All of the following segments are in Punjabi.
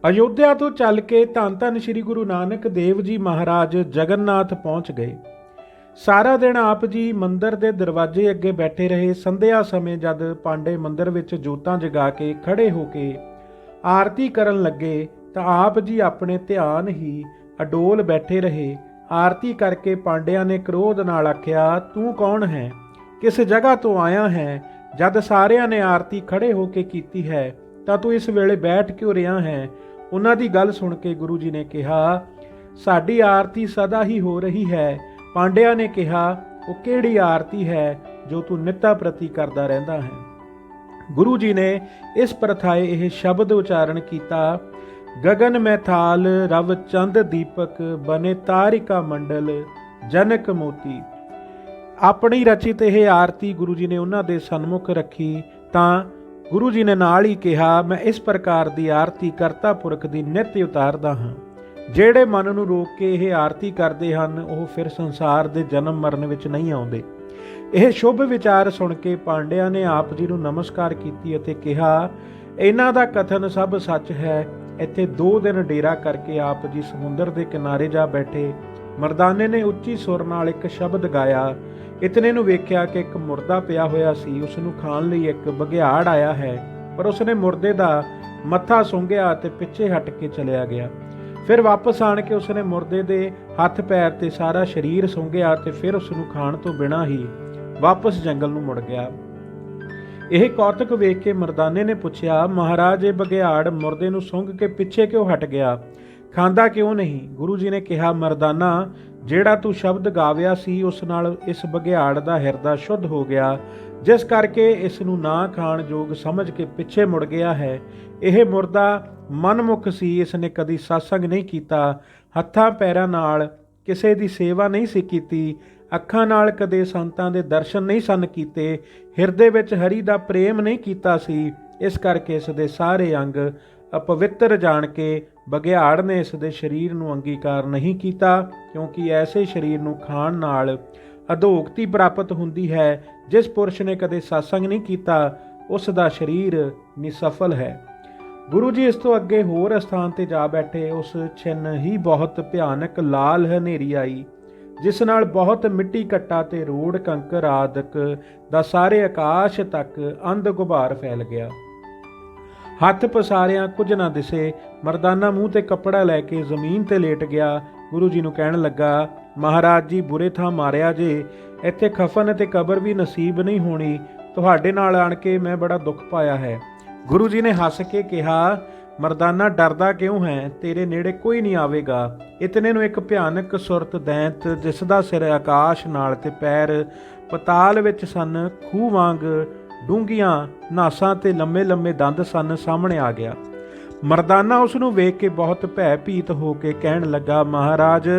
ਅਯੋਧਿਆ ਤੋਂ ਚੱਲ ਕੇ ਧੰਨ ਧੰਨ ਸ੍ਰੀ ਗੁਰੂ ਨਾਨਕ ਦੇਵ ਜੀ ਮਹਾਰਾਜ ਜਗਨਨਾਥ ਪਹੁੰਚ ਗਏ। ਸਾਰਾ ਦਿਨ ਆਪ ਜੀ ਮੰਦਰ ਦੇ ਦਰਵਾਜ਼ੇ ਅੱਗੇ ਬੈਠੇ ਰਹੇ। ਸੰਧਿਆ ਸਮੇਂ ਜਦ ਪਾਂਡੇ ਮੰਦਰ ਵਿੱਚ ਜੋਤਾਂ ਜਗਾ ਕੇ ਖੜੇ ਹੋ ਕੇ ਆਰਤੀ ਕਰਨ ਲੱਗੇ ਤਾਂ ਆਪ ਜੀ ਆਪਣੇ ਧਿਆਨ ਹੀ ਅਡੋਲ ਬੈਠੇ ਰਹੇ। ਆਰਤੀ ਕਰਕੇ ਪਾਂਡਿਆਂ ਨੇ ਕ੍ਰੋਧ ਨਾਲ ਆਖਿਆ, ਤੂੰ ਕੌਣ ਹੈ? ਕਿਸ ਜਗ੍ਹਾ ਤੋਂ ਆਇਆ ਹੈ? ਜਦ ਸਾਰਿਆਂ ਨੇ ਆਰਤੀ ਖੜੇ ਹੋ ਕੇ ਕੀਤੀ ਹੈ ਤਾਂ ਤੂੰ ਇਸ ਵੇਲੇ ਬੈਠ ਕਿਉਂ ਰਿਹਾ ਹੈ? ਉਹਨਾਂ ਦੀ ਗੱਲ ਸੁਣ ਕੇ ਗੁਰੂ ਜੀ ਨੇ ਕਿਹਾ, ਸਾਡੀ ਆਰਤੀ ਸਦਾ ਹੀ ਹੋ ਰਹੀ ਹੈ। ਪਾਂਡਿਆਂ ਨੇ ਕਿਹਾ, ਉਹ ਕਿਹੜੀ ਆਰਤੀ ਹੈ ਜੋ ਤੂੰ ਨਿੱਤਾ ਪ੍ਰਤੀ ਕਰਦਾ ਰਹਿੰਦਾ ਹੈ? ਗੁਰੂ ਜੀ ਨੇ ਇਸ ਪ੍ਰਥਾਏ ਇਹ ਸ਼ਬਦ ਉਚਾਰਨ ਕੀਤਾ, ਗਗਨ ਮੈਂ ਥਾਲ ਰਵ ਚੰਦ ਦੀਪਕ ਬਨੇ ਤਾਰਿਕਾ ਮੰਡਲ ਜਨਕ ਮੋਤੀ। ਆਪਣੀ ਰਚਿਤ ਇਹ ਆਰਤੀ ਗੁਰੂ ਜੀ ਨੇ ਉਹਨਾਂ ਦੇ ਸਨਮੁਖ ਰੱਖੀ ਤਾਂ ਗੁਰੂ ਜੀ ਨੇ ਨਾਲ ਹੀ ਕਿਹਾ, ਮੈਂ ਇਸ ਪ੍ਰਕਾਰ ਦੀ ਆਰਤੀ ਕਰਤਾ ਪੁਰਖ ਦੀ ਨਿੱਤ ਉਤਾਰਦਾ ਹਾਂ। ਜਿਹੜੇ ਮਨ ਨੂੰ ਰੋਕ ਕੇ ਇਹ ਆਰਤੀ ਕਰਦੇ ਹਨ ਉਹ ਫਿਰ ਸੰਸਾਰ ਦੇ ਜਨਮ ਮਰਨ ਵਿੱਚ ਨਹੀਂ ਆਉਂਦੇ। ਇਹ ਸ਼ੁਭ ਵਿਚਾਰ ਸੁਣ ਕੇ ਪਾਂਡਿਆਂ ਨੇ ਆਪ ਜੀ ਨੂੰ ਨਮਸਕਾਰ ਕੀਤੀ ਅਤੇ ਕਿਹਾ, ਇਹਨਾਂ ਦਾ ਕਥਨ ਸਭ ਸੱਚ ਹੈ। ਇੱਥੇ 2 ਦਿਨ ਡੇਰਾ ਕਰਕੇ ਆਪ ਜੀ ਸਮੁੰਦਰ ਦੇ ਕਿਨਾਰੇ ਜਾ ਬੈਠੇ। ਮਰਦਾਨੇ ਨੇ ਉੱਚੀ ਸੁਰ ਨਾਲ ਇੱਕ ਸ਼ਬਦ ਗਾਇਆ। ਇਤਨੇ ਨੂੰ ਵੇਖਿਆ ਕਿ ਇੱਕ ਮੁਰਦਾ ਪਿਆ ਹੋਇਆ ਸੀ। ਉਸ ਨੂੰ ਖਾਣ ਲਈ ਇੱਕ ਬਘਿਆੜ ਆਇਆ ਹੈ, ਪਰ ਉਸਨੇ ਮੁਰਦੇ ਦਾ ਮੱਥਾ ਸੁੰਘਿਆ ਅਤੇ ਪਿੱਛੇ ਹਟ ਕੇ ਚਲਿਆ ਗਿਆ। ਫਿਰ ਵਾਪਸ ਆਣ ਕੇ ਉਸਨੇ ਮੁਰਦੇ ਦੇ ਹੱਥ ਪੈਰ ਤੇ ਸਾਰਾ ਸਰੀਰ ਸੁੰਘਿਆ ਤੇ ਫਿਰ ਉਸ ਨੂੰ ਖਾਣ ਤੋਂ ਬਿਨਾਂ ਹੀ ਵਾਪਸ ਜੰਗਲ ਨੂੰ ਮੁੜ ਗਿਆ। ਇਹ ਕੌਤਕ ਵੇਖ ਕੇ ਮਰਦਾਨੇ ਨੇ ਪੁੱਛਿਆ, ਮਹਾਰਾਜ ਇਹ ਬਘਿਆੜ ਮੁਰਦੇ ਨੂੰ ਸੁੰਘ ਕੇ ਪਿੱਛੇ ਕਿਉਂ ਹਟ ਗਿਆ? ਖਾਂਦਾ ਕਿਉਂ ਨਹੀਂ? ਗੁਰੂ ਜੀ ਨੇ ਕਿਹਾ, ਮਰਦਾਨਾ, ਜਿਹੜਾ ਤੂੰ ਸ਼ਬਦ ਗਾਵਿਆ ਸੀ ਉਸ ਨਾਲ ਇਸ ਬਘਿਆੜ ਦਾ ਹਿਰਦਾ ਸ਼ੁੱਧ ਹੋ ਗਿਆ, ਜਿਸ ਕਰਕੇ ਇਸ ਨੂੰ ਨਾ ਖਾਣ ਯੋਗ ਸਮਝ ਕੇ ਪਿੱਛੇ ਮੁੜ ਗਿਆ ਹੈ। ਇਹ ਮੁਰਦਾ ਮਨਮੁਖ ਸੀ, ਇਸ ਨੇ ਕਦੀ ਸਤਸੰਗ ਨਹੀਂ ਕੀਤਾ, ਹੱਥਾਂ ਪੈਰਾਂ ਨਾਲ ਕਿਸੇ ਦੀ ਸੇਵਾ ਨਹੀਂ ਸੀ ਕੀਤੀ, ਅੱਖਾਂ ਨਾਲ ਕਦੇ ਸੰਤਾਂ ਦੇ ਦਰਸ਼ਨ ਨਹੀਂ ਸਨ ਕੀਤੇ, ਹਿਰਦੇ ਵਿੱਚ ਹਰੀ ਦਾ ਪ੍ਰੇਮ ਨਹੀਂ ਕੀਤਾ ਸੀ। ਇਸ ਕਰਕੇ ਇਸ ਦੇ ਸਾਰੇ ਅੰਗ ਅਪਵਿੱਤਰ ਜਾਣ ਕੇ ਬਘਿਆੜ ਨੇ ਇਸ ਦੇ ਸਰੀਰ ਨੂੰ ਅੰਗੀਕਾਰ ਨਹੀਂ ਕੀਤਾ, ਕਿਉਂਕਿ ਐਸੇ ਸਰੀਰ ਨੂੰ ਖਾਣ ਨਾਲ ਅਧੋਗਤੀ ਪ੍ਰਾਪਤ ਹੁੰਦੀ ਹੈ। ਜਿਸ ਪੁਰਸ਼ ਨੇ ਕਦੇ ਸਤਸੰਗ ਨਹੀਂ ਕੀਤਾ ਉਸ ਦਾ ਸਰੀਰ ਨਿਸਫਲ ਹੈ। ਗੁਰੂ ਜੀ ਇਸ ਤੋਂ ਅੱਗੇ ਹੋਰ ਸਥਾਨ ਤੇ ਜਾ ਬੈਠੇ। ਉਸ ਛਿਨ ਹੀ ਬਹੁਤ ਭਿਆਨਕ ਲਾਲ ਹਨੇਰੀ ਆਈ, ਜਿਸ ਨਾਲ ਬਹੁਤ ਮਿੱਟੀ ਕੱਟਾ ਤੇ ਰੋੜ ਕੰਕਰ ਆਦਿਕ ਦਾ ਸਾਰੇ ਆਕਾਸ਼ ਤੱਕ ਅੰਧ ਗੁਬਾਰ ਫੈਲ ਗਿਆ। ਹੱਥ ਪਸਾਰਿਆਂ ਕੁਝ ਨਾ ਦਿਸੇ। ਮਰਦਾਨਾ ਮੂੰਹ ਤੇ ਕੱਪੜਾ ਲੈ ਕੇ ਜ਼ਮੀਨ ਤੇ ਲੇਟ ਗਿਆ। ਗੁਰੂ ਜੀ ਨੂੰ ਕਹਿਣ ਲੱਗਾ, ਮਹਾਰਾਜ ਜੀ, ਬੁਰੇ ਥਾਂ ਮਾਰਿਆ ਜੇ, ਇੱਥੇ ਖਫਨ ਅਤੇ ਕਬਰ ਵੀ ਨਸੀਬ ਨਹੀਂ ਹੋਣੀ। ਤੁਹਾਡੇ ਨਾਲ ਆਣ ਕੇ ਮੈਂ ਬੜਾ ਦੁੱਖ ਪਾਇਆ ਹੈ। ਗੁਰੂ ਜੀ ਨੇ ਹੱਸ ਕੇ ਕਿਹਾ, ਮਰਦਾਨਾ, ਡਰਦਾ ਕਿਉਂ ਹੈ? ਤੇਰੇ ਨੇੜੇ ਕੋਈ ਨਹੀਂ ਆਵੇਗਾ। ਇਤਨੇ ਨੂੰ ਇੱਕ ਭਿਆਨਕ ਸੁਰਤ ਦੈਂਤ, ਜਿਸ ਦਾ ਸਿਰ ਆਕਾਸ਼ ਨਾਲ ਤੇ ਪੈਰ ਪਤਾਲ ਵਿੱਚ ਸਨ, ਖੂਹ ਵਾਂਗ ਡੂੰਘੀਆਂ ਨਾਸਾਂ ਤੇ ਲੰਮੇ ਲੰਮੇ ਦੰਦ ਸਨ, ਸਾਹਮਣੇ ਆ ਗਿਆ। ਮਰਦਾਨਾ ਉਸ ਨੂੰ ਵੇਖ ਕੇ ਬਹੁਤ ਭੈ ਭੀਤ ਹੋ ਕੇ ਕਹਿਣ ਲੱਗਾ, ਮਹਾਰਾਜ,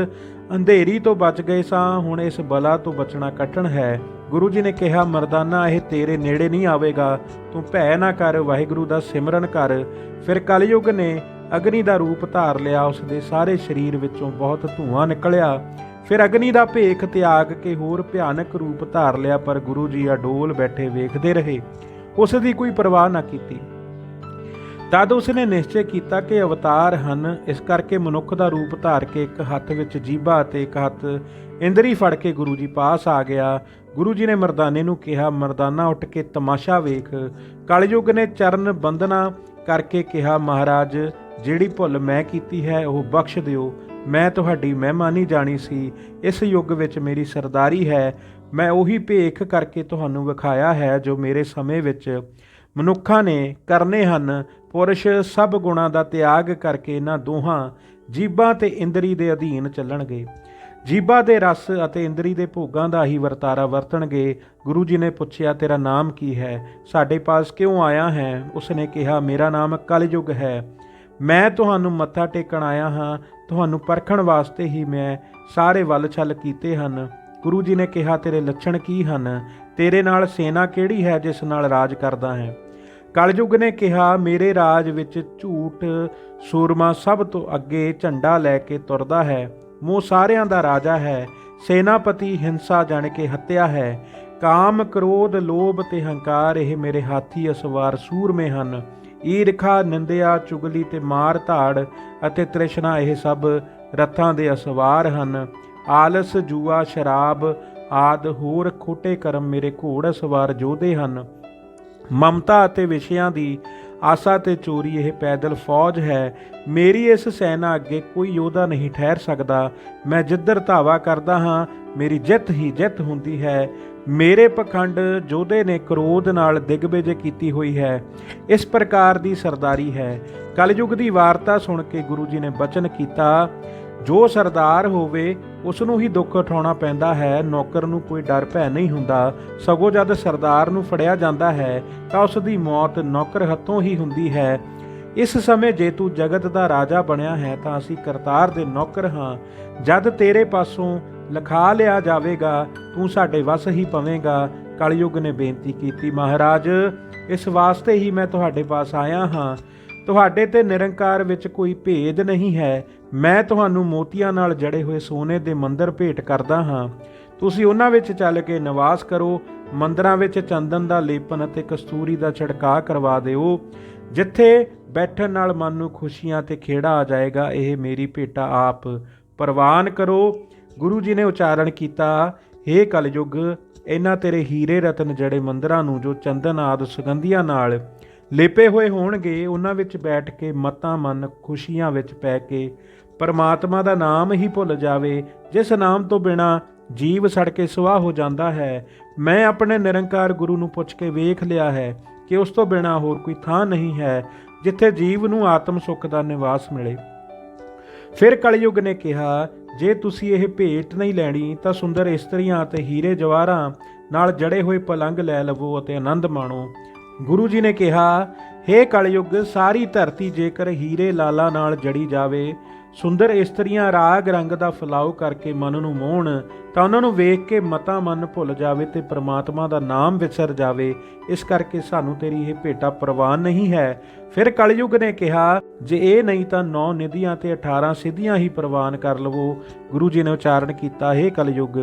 ਅੰਧੇਰੀ ਤੋਂ ਬਚ ਗਏ ਸਾਂ, ਹੁਣ ਇਸ ਬਲਾ ਤੋਂ ਬਚਣਾ ਕਠਿਨ ਹੈ। ਗੁਰੂ ਜੀ ਨੇ ਕਿਹਾ, ਮਰਦਾਨਾ, ਇਹ ਤੇਰੇ ਨੇੜੇ ਨਹੀਂ ਆਵੇਗਾ, ਤੂੰ ਭੈ ਨਾ ਕਰ, ਵਾਹਿਗੁਰੂ ਦਾ ਸਿਮਰਨ ਕਰ। ਫਿਰ ਕਲਯੁਗ ਨੇ ਅਗਨੀ ਦਾ ਰੂਪ ਧਾਰ ਲਿਆ। ਉਸ ਦੇ ਸਾਰੇ ਸਰੀਰ ਵਿੱਚੋਂ ਬਹੁਤ ਧੂਆਂ ਨਿਕਲਿਆ। ਫਿਰ ਅਗਨੀ ਦਾ ਭੇਖ ਤਿਆਗ ਕੇ ਹੋਰ ਭਿਆਨਕ ਰੂਪ ਧਾਰ ਲਿਆ, ਪਰ ਗੁਰੂ ਜੀ ਅਡੋਲ ਬੈਠੇ ਵੇਖਦੇ ਰਹੇ, ਉਸ ਦੀ ਕੋਈ ਪਰਵਾਹ ਨਾ ਕੀਤੀ। ਤਦ ਉਸਨੇ ਨਿਸ਼ਚੈ ਕੀਤਾ ਕਿ ਅਵਤਾਰ ਹਨ, ਇਸ ਕਰਕੇ ਮਨੁੱਖ ਦਾ ਰੂਪ ਧਾਰ ਕੇ ਇੱਕ ਹੱਥ ਵਿੱਚ ਜੀਭਾ ਅਤੇ ਇੱਕ ਹੱਥ ਇੰਦਰੀ ਫੜ ਕੇ ਗੁਰੂ ਜੀ ਪਾਸ ਆ ਗਿਆ। ਗੁਰੂ ਜੀ ਨੇ ਮਰਦਾਨੇ ਨੂੰ ਕਿਹਾ, ਮਰਦਾਨਾ, ਉੱਠ ਕੇ ਤਮਾਸ਼ਾ ਵੇਖ। ਕਲਯੁਗ ਨੇ ਚਰਨ ਬੰਦਨਾ ਕਰਕੇ ਕਿਹਾ, ਮਹਾਰਾਜ, ਜਿਹੜੀ ਭੁੱਲ ਮੈਂ ਕੀਤੀ ਹੈ ਉਹ ਬਖਸ਼ ਦਿਓ। ਮੈਂ ਤੁਹਾਡੀ ਮਹਿਮਾ ਨਹੀਂ ਜਾਣੀ ਸੀ। ਇਸ ਯੁੱਗ ਵਿੱਚ ਮੇਰੀ ਸਰਦਾਰੀ ਹੈ। ਮੈਂ ਉਹੀ ਭੇਖ ਕਰਕੇ ਤੁਹਾਨੂੰ ਵਿਖਾਇਆ ਹੈ ਜੋ ਮੇਰੇ ਸਮੇਂ ਵਿੱਚ ਮਨੁੱਖਾਂ ਨੇ ਕਰਨੇ ਹਨ। ਪੁਰਸ਼ ਸਭ ਗੁਣਾਂ ਦਾ ਤਿਆਗ ਕਰਕੇ ਇਹਨਾਂ ਦੋਹਾਂ ਜੀਭਾਂ ਤੇ ਇੰਦਰੀ ਦੇ ਅਧੀਨ ਚੱਲਣਗੇ। ਜੀਭਾ ਦੇ ਰਸ ਅਤੇ ਇੰਦਰੀ ਦੇ ਭੋਗਾਂ ਦਾ ਹੀ ਵਰਤਾਰਾ ਵਰਤਣਗੇ। ਗੁਰੂ ਜੀ ਨੇ ਪੁੱਛਿਆ, ਤੇਰਾ ਨਾਮ ਕੀ ਹੈ? ਸਾਡੇ ਪਾਸ ਕਿਉਂ ਆਇਆ ਹੈ? ਉਸਨੇ ਕਿਹਾ, ਮੇਰਾ ਨਾਮ ਕਲਯੁਗ ਹੈ। ਮੈਂ ਤੁਹਾਨੂੰ ਮੱਥਾ ਟੇਕਣ ਆਇਆ ਹਾਂ। ਤੁਹਾਨੂੰ ਪਰਖਣ ਵਾਸਤੇ ਹੀ ਮੈਂ ਸਾਰੇ ਵੱਲ ਛਲ ਕੀਤੇ ਹਨ। ਗੁਰੂ ਜੀ ਨੇ ਕਿਹਾ, ਤੇਰੇ ਲੱਛਣ ਕੀ ਹਨ? ਤੇਰੇ ਨਾਲ ਸੈਨਾ ਕਿਹੜੀ ਹੈ ਜਿਸ ਨਾਲ ਰਾਜ ਕਰਦਾ ਹੈ? ਕਲਯੁਗ ਨੇ ਕਿਹਾ, ਮੇਰੇ ਰਾਜ ਵਿੱਚ ਝੂਠ ਸੂਰਮਾ ਸਭ ਤੋਂ ਅੱਗੇ ਝੰਡਾ ਲੈ ਕੇ ਤੁਰਦਾ ਹੈ। ਮੋਹ ਸਾਰਿਆਂ ਦਾ ਰਾਜਾ ਹੈ। ਸੈਨਾਪਤੀ ਹਿੰਸਾ ਜਾਣ ਕੇ ਹੱਤਿਆ ਹੈ। ਕਾਮ, ਕ੍ਰੋਧ, ਲੋਭ ਤੇ ਹੰਕਾਰ, ਇਹ ਮੇਰੇ ਹਾਥੀ ਅਸਵਾਰ ਸੂਰਮੇ ਹਨ। ਈਰਖਾ, ਨਿੰਦਿਆ, ਚੁਗਲੀ ਤੇ ਮਾਰ ਧਾੜ ਅਤੇ ਤ੍ਰਿਸ਼ਨਾ ਇਹ ਸਭ ਰਥਾਂ ਦੇ ਅਸਵਾਰ ਹਨ। ਆਲਸ, ਜੂਆ, ਸ਼ਰਾਬ ਆਦਿ ਹੋਰ ਖੋਟੇ ਕਰਮ ਮੇਰੇ ਘੋੜ ਸਵਾਰ ਯੋਧੇ ਹਨ। ਮਮਤਾ ਅਤੇ ਵਿਸ਼ਿਆਂ ਦੀ ਆਸਾ ਤੇ ਚੋਰੀ ਇਹ ਪੈਦਲ ਫੌਜ ਹੈ। ਮੇਰੀ ਇਸ ਸੈਨਾ ਅੱਗੇ ਕੋਈ ਯੋਧਾ ਨਹੀਂ ਠਹਿਰ ਸਕਦਾ। ਮੈਂ ਜਿੱਧਰ ਧਾਵਾ ਕਰਦਾ ਹਾਂ ਮੇਰੀ ਜਿੱਤ ਹੀ ਜਿੱਤ ਹੁੰਦੀ ਹੈ। ਮੇਰੇ ਪਖੰਡ ਯੋਧੇ ਨੇ ਕ੍ਰੋਧ ਨਾਲ ਦਿਗਵਿਜੇ ਕੀਤੀ ਹੋਈ ਹੈ। ਇਸ ਪ੍ਰਕਾਰ ਦੀ ਸਰਦਾਰੀ ਹੈ। ਕਲਯੁਗ ਦੀ ਵਾਰਤਾ ਸੁਣ ਕੇ ਗੁਰੂ ਜੀ ਨੇ ਬਚਨ ਕੀਤਾ, ਜੋ ਸਰਦਾਰ ਹੋਵੇ ਉਸ ਨੂੰ ਹੀ ਦੁੱਖ ਉਠਾਉਣਾ ਪੈਂਦਾ ਹੈ। ਨੌਕਰ ਨੂੰ ਕੋਈ ਡਰ ਭੈ ਨਹੀਂ ਹੁੰਦਾ, ਸਗੋਂ ਜਦ ਸਰਦਾਰ ਨੂੰ ਫੜਿਆ ਜਾਂਦਾ ਹੈ ਤਾਂ ਉਸ ਦੀ ਮੌਤ ਨੌਕਰ ਹੱਥੋਂ ਹੀ ਹੁੰਦੀ ਹੈ। ਇਸ ਸਮੇਂ ਜੇ ਤੂੰ ਜਗਤ ਦਾ ਰਾਜਾ ਬਣਿਆ ਹੈ ਤਾਂ ਅਸੀਂ ਕਰਤਾਰ ਦੇ ਨੌਕਰ ਹਾਂ। ਜਦ ਤੇਰੇ ਪਾਸੋਂ ਲਿਖਾ ਲਿਆ ਜਾਵੇਗਾ ਤੂੰ ਸਾਡੇ ਵੱਸ ਹੀ ਪਵੇਂਗਾ। ਕਲਯੁਗ ਨੇ ਬੇਨਤੀ ਕੀਤੀ, ਮਹਾਰਾਜ ਇਸ ਵਾਸਤੇ ਹੀ ਮੈਂ ਤੁਹਾਡੇ ਪਾਸ ਆਇਆ ਹਾਂ। ਤੁਹਾਡੇ ਤੇ ਨਿਰੰਕਾਰ ਵਿੱਚ ਕੋਈ ਭੇਦ ਨਹੀਂ ਹੈ। ਮੈਂ ਤੁਹਾਨੂੰ ਮੋਤੀਆਂ ਨਾਲ ਜੜੇ ਹੋਏ ਸੋਨੇ ਦੇ ਮੰਦਰ ਭੇਟ ਕਰਦਾ ਹਾਂ। ਤੁਸੀਂ ਉਹਨਾਂ ਵਿੱਚ ਚੱਲ ਕੇ ਨਿਵਾਸ ਕਰੋ। ਮੰਦਰਾਂ ਵਿੱਚ ਚੰਦਨ ਦਾ ਲੇਪਨ ਅਤੇ ਕਸਤੂਰੀ ਦਾ ਛਿੜਕਾਅ ਕਰਵਾ ਦਿਓ। ਜਿੱਥੇ ਬੈਠਣ ਨਾਲ ਮਨ ਨੂੰ ਖੁਸ਼ੀਆਂ ਤੇ ਖੇੜਾ ਆ ਜਾਏਗਾ, ਇਹ ਮੇਰੀ ਭੇਟਾ ਆਪ ਪ੍ਰਵਾਨ ਕਰੋ। ਗੁਰੂ ਜੀ ਨੇ ਉਚਾਰਨ ਕੀਤਾ, ਹੇ ਕਲਯੁਗ, ਇਹਨਾਂ ਤੇਰੇ ਹੀਰੇ ਰਤਨ ਜੜੇ ਮੰਦਰਾਂ ਨੂੰ ਜੋ ਚੰਦਨ ਆਦਿ ਸੁਗੰਧੀਆਂ ਨਾਲ ਲੇਪੇ ਹੋਏ ਹੋਣਗੇ, ਉਹਨਾਂ ਵਿੱਚ ਬੈਠ ਕੇ ਮਤਾਂ ਮਨ ਖੁਸ਼ੀਆਂ ਵਿੱਚ ਪੈ ਕੇ ਪਰਮਾਤਮਾ ਦਾ ਨਾਮ ਹੀ ਭੁੱਲ ਜਾਵੇ, ਜਿਸ ਨਾਮ ਤੋਂ ਬਿਨਾਂ ਜੀਵ ਸੜ ਕੇ ਸੁਆਹ ਹੋ ਜਾਂਦਾ ਹੈ। ਮੈਂ ਆਪਣੇ ਨਿਰੰਕਾਰ ਗੁਰੂ ਨੂੰ ਪੁੱਛ ਕੇ ਵੇਖ ਲਿਆ ਹੈ ਕਿ ਉਸ ਤੋਂ ਬਿਨਾਂ ਹੋਰ ਕੋਈ ਥਾਂ ਨਹੀਂ ਹੈ ਜਿੱਥੇ ਜੀਵ ਨੂੰ ਆਤਮ ਸੁੱਖ ਦਾ ਨਿਵਾਸ ਮਿਲੇ। ਫਿਰ ਕਲਯੁਗ ਨੇ ਕਿਹਾ, ਜੇ ਤੁਸੀਂ ਇਹ ਭੇਟ ਨਹੀਂ ਲੈਣੀ ਤਾਂ ਸੁੰਦਰ ਇਸਤਰੀਆਂ ਅਤੇ ਹੀਰੇ ਜਵਾਹਰਾਂ ਨਾਲ ਜੜੇ ਹੋਏ ਪਲੰਗ ਲੈ ਲਵੋ ਅਤੇ ਆਨੰਦ ਮਾਣੋ। ਗੁਰੂ ਜੀ ਨੇ ਕਿਹਾ, ਹੇ ਕਲਯੁਗ, ਸਾਰੀ ਧਰਤੀ ਜੇਕਰ ਹੀਰੇ ਲਾਲਾ ਨਾਲ ਜੜੀ ਜਾਵੇ, ਸੁੰਦਰ ਇਸਤਰੀਆਂ ਰਾਗ ਰੰਗ ਦਾ ਫਲਾਓ ਕਰਕੇ ਮਨ ਨੂੰ ਮੋਹਣ, ਤਾਂ ਉਹਨਾਂ ਨੂੰ ਵੇਖ ਕੇ ਮਤਾ ਮਨ ਭੁੱਲ ਜਾਵੇ ਤੇ ਪ੍ਰਮਾਤਮਾ ਦਾ ਨਾਮ ਵਿਸਰ ਜਾਵੇ। ਇਸ ਕਰਕੇ ਸਾਨੂੰ ਤੇਰੀ ਇਹ ਭੇਟਾ ਪ੍ਰਵਾਨ ਨਹੀਂ ਹੈ। ਫਿਰ ਕਲਯੁਗ ਨੇ ਕਿਹਾ, ਜੇ ਇਹ ਨਹੀਂ ਤਾਂ 9 ਨਿਧੀਆਂ ਤੇ 18 ਸਿੱਧੀਆਂ ਹੀ ਪ੍ਰਵਾਨ ਕਰ ਲਵੋ। ਗੁਰੂ ਜੀ ਨੇ ਉਚਾਰਨ ਕੀਤਾ, ਹੇ ਕਲਯੁਗ,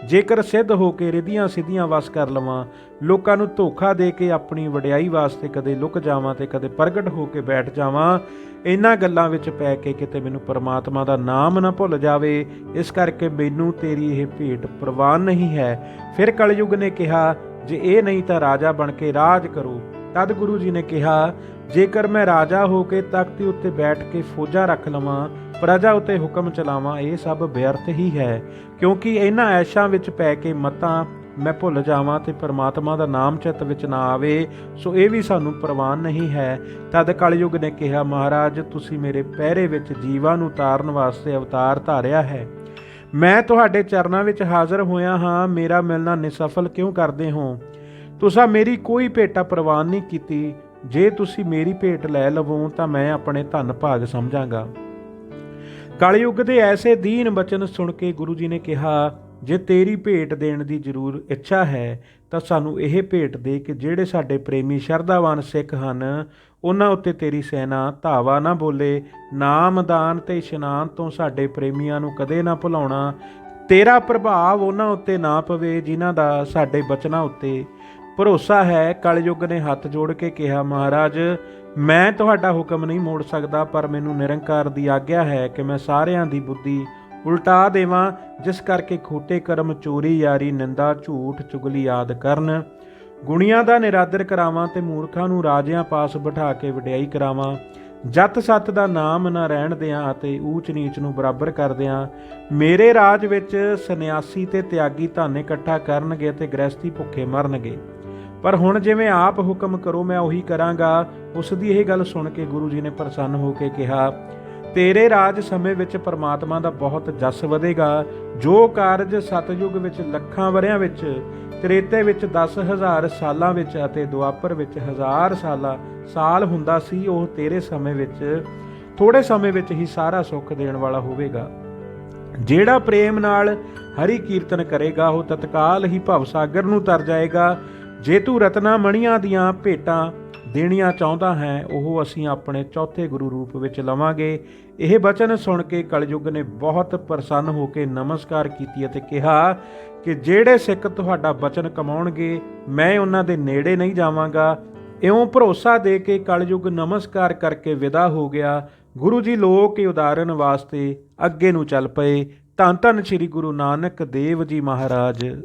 ਜੇਕਰ ਸਿੱਧ ਹੋ ਕੇ ਰਿਧੀਆਂ ਸਿੱਧੀਆਂ ਵਸ ਕਰ ਲਵਾਂ, ਲੋਕਾਂ ਨੂੰ ਧੋਖਾ ਦੇ ਕੇ ਆਪਣੀ ਵਡਿਆਈ ਵਾਸਤੇ ਕਦੇ ਲੁਕ ਜਾਵਾਂ ਤੇ ਕਦੇ ਪ੍ਰਗਟ ਹੋ ਕੇ ਬੈਠ ਜਾਵਾਂ, ਇਹਨਾਂ ਗੱਲਾਂ ਵਿੱਚ ਪੈ ਕੇ ਕਿਤੇ ਮੈਨੂੰ ਪਰਮਾਤਮਾ ਦਾ ਨਾਮ ਨਾ ਭੁੱਲ ਜਾਵੇ। ਇਸ ਕਰਕੇ ਮੈਨੂੰ ਤੇਰੀ ਇਹ ਭੇਟ ਪ੍ਰਵਾਨ ਨਹੀਂ ਹੈ। ਫਿਰ ਕਲਯੁਗ ਨੇ ਕਿਹਾ, ਜੇ ਇਹ ਨਹੀਂ ਤਾਂ ਰਾਜਾ ਬਣ ਕੇ ਰਾਜ ਕਰੋ। ਤਦ ਗੁਰੂ ਜੀ ਨੇ ਕਿਹਾ, ਜੇਕਰ ਮੈਂ ਰਾਜਾ ਹੋ ਕੇ ਤਖਤ ਉੱਤੇ ਬੈਠ ਕੇ ਫੌਜਾਂ ਰੱਖ ਲਵਾਂ, ਪ੍ਰਜਾ ਉੱਤੇ ਹੁਕਮ ਚਲਾਵਾਂ, ਇਹ ਸਭ ਵਿਅਰਥ ਹੀ ਹੈ, ਕਿਉਂਕਿ ਇਹਨਾਂ ਐਸ਼ਾਂ ਵਿੱਚ ਪੈ ਕੇ ਮਤਾਂ ਮੈਂ ਭੁੱਲ ਜਾਵਾਂ ਤੇ ਪਰਮਾਤਮਾ ਦਾ ਨਾਮ ਚਿੱਤ ਵਿੱਚ ਨਾ ਆਵੇ, ਸੋ ਇਹ ਵੀ ਸਾਨੂੰ ਪ੍ਰਵਾਨ ਨਹੀਂ ਹੈ। ਤਦ ਕਲਯੁਗ ਨੇ ਕਿਹਾ, ਮਹਾਰਾਜ, ਤੁਸੀਂ ਮੇਰੇ ਪਹਿਰੇ ਵਿੱਚ ਜੀਵਾਂ ਨੂੰ ਤਾਰਨ ਵਾਸਤੇ ਅਵਤਾਰ ਧਾਰਿਆ ਹੈ। ਮੈਂ ਤੁਹਾਡੇ ਚਰਨਾਂ ਵਿੱਚ ਹਾਜ਼ਰ ਹੋਇਆ ਹਾਂ। ਮੇਰਾ ਮਿਲਣਾ ਨਿਸਫਲ ਕਿਉਂ ਕਰਦੇ ਹੋ? ਤੁਸੀਂ ਮੇਰੀ ਕੋਈ ਭੇਟਾ ਪ੍ਰਵਾਨ ਨਹੀਂ ਕੀਤੀ। ਜੇ ਤੁਸੀਂ ਮੇਰੀ ਭੇਟ ਲੈ ਲਵੋ ਤਾਂ ਮੈਂ ਆਪਣੇ ਧਨ ਭਾਗ ਸਮਝਾਂਗਾ। ਕਲਯੁਗ ਦੇ ਐਸੇ ਦੀਨ ਬਚਨ ਸੁਣ ਕੇ ਗੁਰੂ ਜੀ ਨੇ ਕਿਹਾ, ਜੇ ਤੇਰੀ ਭੇਟ ਦੇਣ ਦੀ ਜ਼ਰੂਰ ਇੱਛਾ ਹੈ ਤਾਂ ਸਾਨੂੰ ਇਹ ਭੇਟ ਦੇ ਕਿ ਜਿਹੜੇ ਸਾਡੇ ਪ੍ਰੇਮੀ ਸ਼ਰਧਾਵਾਨ ਸਿੱਖ ਹਨ, ਉਹਨਾਂ ਉੱਤੇ ਤੇਰੀ ਸੈਨਾ ਧਾਵਾ ਨਾ ਬੋਲੇ। ਨਾਮ, ਦਾਨ ਤੇ ਇਸ਼ਨਾਨ ਤੋਂ ਸਾਡੇ ਪ੍ਰੇਮੀਆਂ ਨੂੰ ਕਦੇ ਨਾ ਭੁਲਾਉਣਾ। ਤੇਰਾ ਪ੍ਰਭਾਵ ਉਹਨਾਂ ਉੱਤੇ ਨਾ ਪਵੇ ਜਿਨ੍ਹਾਂ ਦਾ ਸਾਡੇ ਬਚਨਾਂ ਉੱਤੇ ਭਰੋਸਾ ਹੈ। ਕਲਯੁਗ ਨੇ ਹੱਥ ਜੋੜ ਕੇ ਕਿਹਾ, ਮਹਾਰਾਜ, ਮੈਂ ਤੁਹਾਡਾ ਹੁਕਮ ਨਹੀਂ ਮੋੜ ਸਕਦਾ, ਪਰ ਮੈਨੂੰ ਨਿਰੰਕਾਰ ਦੀ ਆਗਿਆ ਹੈ ਕਿ ਮੈਂ ਸਾਰਿਆਂ ਦੀ ਬੁੱਧੀ ਉਲਟਾ ਦੇਵਾਂ, ਜਿਸ ਕਰਕੇ ਖੋਟੇ ਕਰਮ, ਚੋਰੀ, ਯਾਰੀ, ਨਿੰਦਾ, ਝੂਠ, ਚੁਗਲੀ ਆਦਿ ਕਰਨ। ਗੁਣੀਆਂ ਦਾ ਨਿਰਾਦਰ ਕਰਾਵਾਂ ਤੇ ਮੂਰਖਾਂ ਨੂੰ ਰਾਜਿਆਂ ਪਾਸ ਬਿਠਾ ਕੇ ਵਡਿਆਈ ਕਰਾਵਾਂ। ਜਤ ਸੱਤ ਦਾ ਨਾਮ ਨਾ ਰਹਿਣ ਦਿਆਂ ਅਤੇ ਊਚ ਨੀਚ ਨੂੰ ਬਰਾਬਰ ਕਰਦਿਆਂ। ਮੇਰੇ ਰਾਜ ਵਿੱਚ ਸੰਨਿਆਸੀ ਤੇ ਤਿਆਗੀ ਧਨ ਇਕੱਠਾ ਕਰਨਗੇ ਤੇ ਗ੍ਰਹਿਸਥੀ ਭੁੱਖੇ ਮਰਨਗੇ। ਪਰ ਹੁਣ ਜਿਵੇਂ ਆਪ ਹੁਕਮ ਕਰੋ ਮੈਂ ਉਹੀ ਕਰਾਂਗਾ। ਉਸ ਦੀ ਇਹ ਗੱਲ ਸੁਣ ਕੇ ਗੁਰੂ ਜੀ ਨੇ ਪ੍ਰਸੰਨ ਹੋ ਕੇ ਕਿਹਾ, ਤੇਰੇ ਰਾਜ ਸਮੇਂ ਵਿੱਚ ਪਰਮਾਤਮਾ ਦਾ ਬਹੁਤ ਜਸ ਵਧੇਗਾ। ਜੋ ਕਾਰਜ ਸਤਯੁਗ ਵਿੱਚ ਲੱਖਾਂ ਵਰਿਆਂ ਵਿੱਚ, ਤ੍ਰੇਤੇ ਵਿੱਚ 10,000 ਸਾਲਾਂ ਵਿੱਚ ਅਤੇ ਦੁਆਪਰ ਵਿੱਚ 1000 ਸਾਲ ਹੁੰਦਾ ਸੀ, ਉਹ ਤੇਰੇ ਸਮੇਂ ਵਿੱਚ ਥੋੜੇ ਸਮੇਂ ਵਿੱਚ ਹੀ ਸਾਰਾ ਸੁੱਖ ਦੇਣ ਵਾਲਾ ਹੋਵੇਗਾ। ਜਿਹੜਾ ਪ੍ਰੇਮ ਨਾਲ ਹਰੀ ਕੀਰਤਨ ਕਰੇਗਾ ਉਹ ਤਤਕਾਲ ਹੀ ਭਵਸਾਗਰ ਨੂੰ ਤਰ ਜਾਏਗਾ। ਜੇ ਤੂੰ ਰਤਨਾ ਮਣੀਆਂ ਦੀਆਂ ਭੇਟਾਂ ਦੇਣੀਆਂ ਚਾਹੁੰਦਾ ਹੈ, ਉਹ ਅਸੀਂ ਆਪਣੇ ਚੌਥੇ ਗੁਰੂ ਰੂਪ ਵਿੱਚ ਲਵਾਂਗੇ। ਇਹ ਬਚਨ ਸੁਣ ਕੇ ਕਲਯੁਗ ਨੇ ਬਹੁਤ ਪ੍ਰਸੰਨ ਹੋ ਕੇ ਨਮਸਕਾਰ ਕੀਤੀ ਅਤੇ ਕਿਹਾ ਕਿ ਜਿਹੜੇ ਸਿੱਖ ਤੁਹਾਡਾ ਬਚਨ ਕਮਾਉਣਗੇ, ਮੈਂ ਉਹਨਾਂ ਦੇ ਨੇੜੇ ਨਹੀਂ ਜਾਵਾਂਗਾ। ਇਉਂ ਭਰੋਸਾ ਦੇ ਕੇ ਕਲਯੁਗ ਨਮਸਕਾਰ ਕਰਕੇ ਵਿਦਾ ਹੋ ਗਿਆ। ਗੁਰੂ ਜੀ ਲੋਕ ਉਦਾਹਰਨ ਵਾਸਤੇ ਅੱਗੇ ਨੂੰ ਚੱਲ ਪਏ। ਧੰਨ ਧੰਨ ਸ੍ਰੀ ਗੁਰੂ ਨਾਨਕ ਦੇਵ ਜੀ ਮਹਾਰਾਜ